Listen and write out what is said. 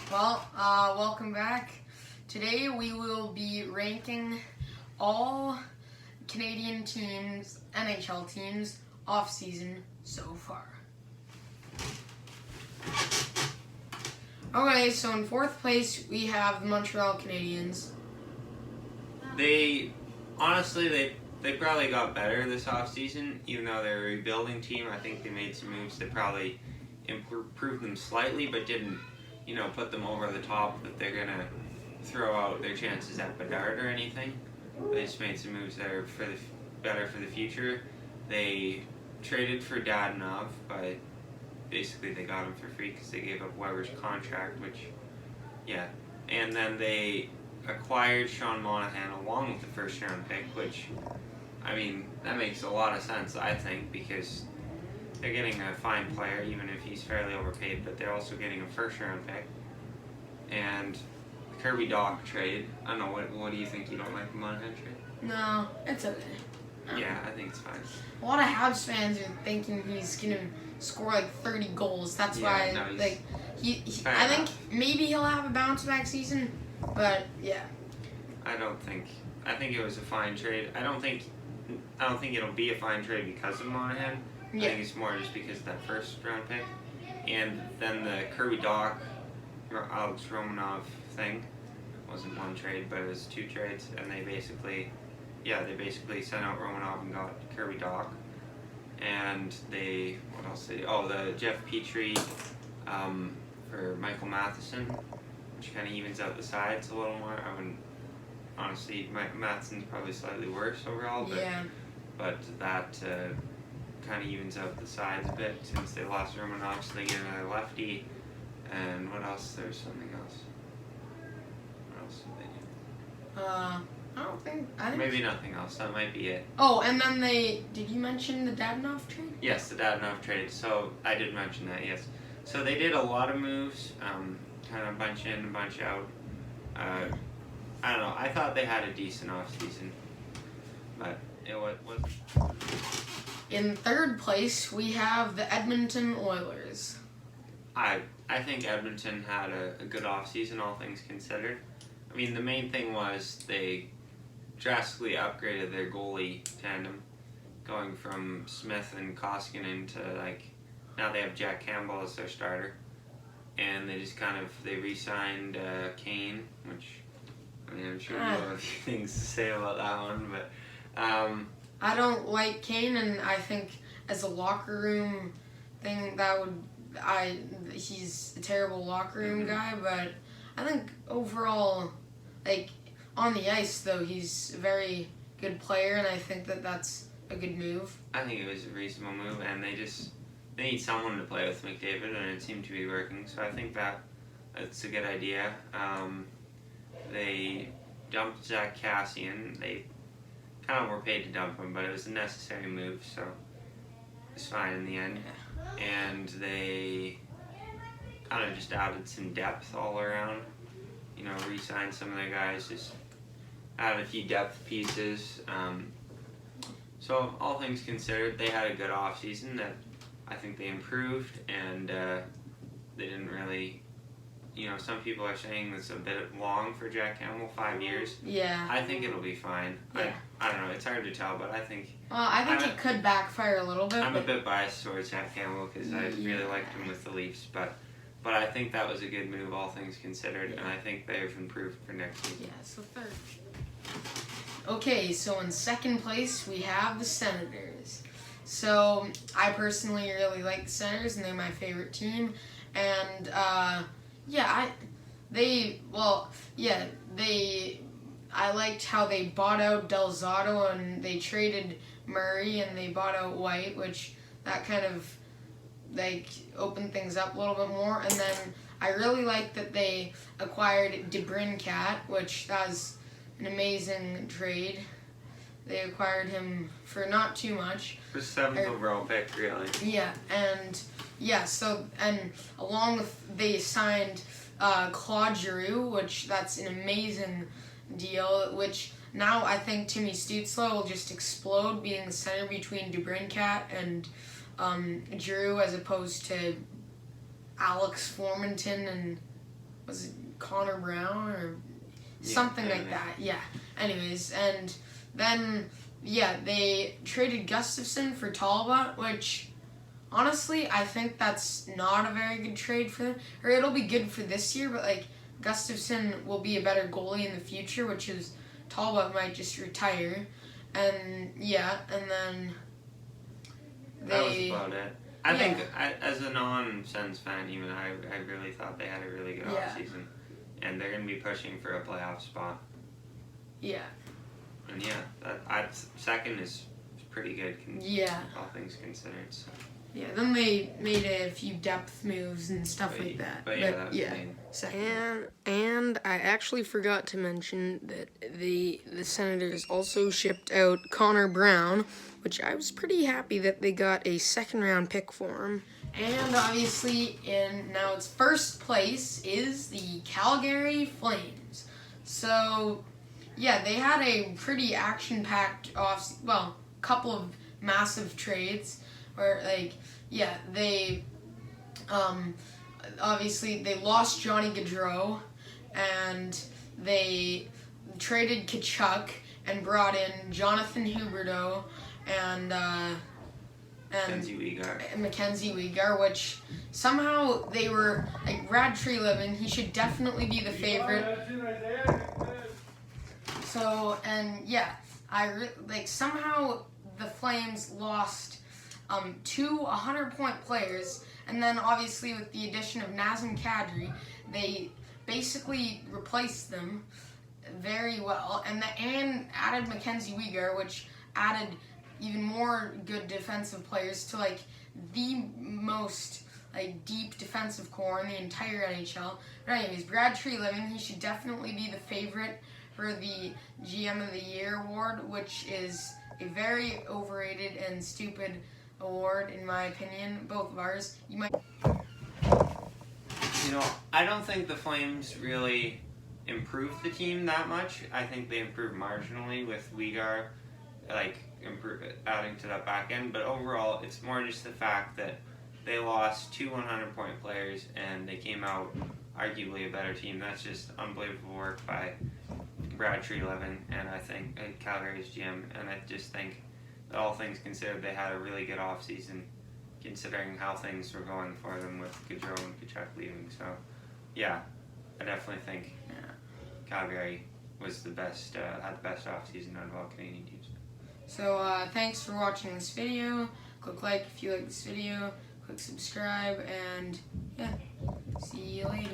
Welcome back. Today we will be ranking all Canadian teams, NHL teams, off-season so far. Okay, so in fourth place we have the Montreal Canadiens. They probably got better this offseason, even though they're a rebuilding team. I think they made some moves that probably improved them slightly, but didn't, put them over the top that they're gonna throw out their chances at Bedard or anything. They just made some moves that are better for the future. They traded for Dadonov, but basically they got him for free because they gave up Weber's contract, and then they acquired Sean Monahan along with the first round pick, which, that makes a lot of sense, I think, because they're getting a fine player, even if he's fairly overpaid, but they're also getting a first round pick. And Kirby Dach trade, I don't know, what do you think? You don't like the Monahan trade? No, it's okay. Yeah, I think it's fine. A lot of Habs fans are thinking he's gonna score like 30 goals. That's why, I think maybe he'll have a bounce back season, but yeah. I think it was a fine trade. I don't think it'll be a fine trade because of Monahan. I think it's more just because of that first round pick. And then the Kirby Dach, Alex Romanov thing wasn't one trade, but it was two trades, and they basically sent out Romanov and got Kirby Dach. And what else did they, the Jeff Petrie for Michael Matheson, which kind of evens out the sides a little more. I wouldn't, honestly, Matheson's probably slightly worse overall, but that kind of evens out the sides a bit since they lost Romanov, so they get another lefty. And what else? There's something else. What else did they do? Maybe nothing else. That might be it. Oh, and then did you mention the Dadonov trade? Yes, the Dadonov trade. So I did mention that, yes. So they did a lot of moves, kind of bunch in, bunch out. I don't know. I thought they had a decent offseason, but it was. In third place, we have the Edmonton Oilers. I think Edmonton had a good offseason, all things considered. The main thing was they drastically upgraded their goalie tandem, going from Smith and Koskinen to, now they have Jack Campbell as their starter. And they just they re-signed Kane, which, I'm sure you have a few things to say about that one, but... I don't like Kane, and I think as a locker room thing, he's a terrible locker room guy, but I think overall, on the ice, though, he's a very good player, and I think that's a good move. I think it was a reasonable move, and they need someone to play with McDavid, and it seemed to be working, so I think that's a good idea. They dumped Zach Cassian. They kind of were paid to dump him, but it was a necessary move, so it's fine in the end. And they kind of just added some depth all around. Re-signed some of their guys, just added a few depth pieces. So all things considered, they had a good offseason that I think they improved, and they didn't really... some people are saying it's a bit long for Jack Campbell, 5 years. Yeah. I think it'll be fine. Yeah. I don't know, it's hard to tell, but I think... I think it could backfire a little bit. I'm a bit biased towards Jack Campbell because I really liked him with the Leafs, but I think that was a good move, all things considered, and I think they've improved for next season. Yeah, so third. Okay, so in second place, we have the Senators. So, I personally really like the Senators, and they're my favorite team, and, I liked how they bought out Del Zotto and they traded Murray and they bought out White, which that kind of opened things up a little bit more. And then I really liked that they acquired DeBrincat, which that was an amazing trade. They acquired him for not too much. For 7th overall pick, really. Yeah, and along with they signed Claude Giroux, which that's an amazing deal, which now I think Timmy Stützle will just explode being the center between DeBrincat and Giroux as opposed to Alex Formenton and was it Connor Brown or something like that? Yeah. Anyways, and then they traded Gustafson for Talbot, which honestly I think that's not a very good trade for them. Or it'll be good for this year, but like Gustafson will be a better goalie in the future, which is Talbot might just retire. And and then that was about it. I think, as a non-Sens fan, even I really thought they had a really good offseason. And they're going to be pushing for a playoff spot. Yeah. And second is pretty good, all things considered. So. Yeah, then they made a few depth moves and stuff like that. But that was the main. Second. And I actually forgot to mention that the Senators also shipped out Connor Brown, which I was pretty happy that they got a second-round pick for him. And obviously, now its first place is the Calgary Flames. So, they had a pretty action-packed couple of massive trades where, they obviously they lost Johnny Gaudreau, and they traded Tkachuk and brought in Jonathan Huberdeau and Mackenzie Weegar, which somehow they were like Brad Treliving. He should definitely be the favorite. So somehow the Flames lost 2 100-point players, and then obviously with the addition of Nazem Kadri, they basically replaced them very well, and added Mackenzie Weegar, which added even more good defensive players to the most deep defensive core in the entire NHL. But anyways, Brad Treliving, he should definitely be the favorite for the GM of the Year award, which is a very overrated and stupid award in my opinion. Both of ours. I don't think the Flames really improved the team that much. I think they improved marginally with Weegar, adding to that back end. But overall, it's more just the fact that they lost 2 100-point players and they came out arguably a better team. That's just unbelievable work by Brad Treliving and I think Calgary's GM. And I just think that all things considered, they had a really good offseason considering how things were going for them with Gaudreau and Tkachuk leaving. So, I definitely think Calgary was had the best offseason out of all Canadian teams. So, thanks for watching this video. Click like if you like this video. Click subscribe, and see you later.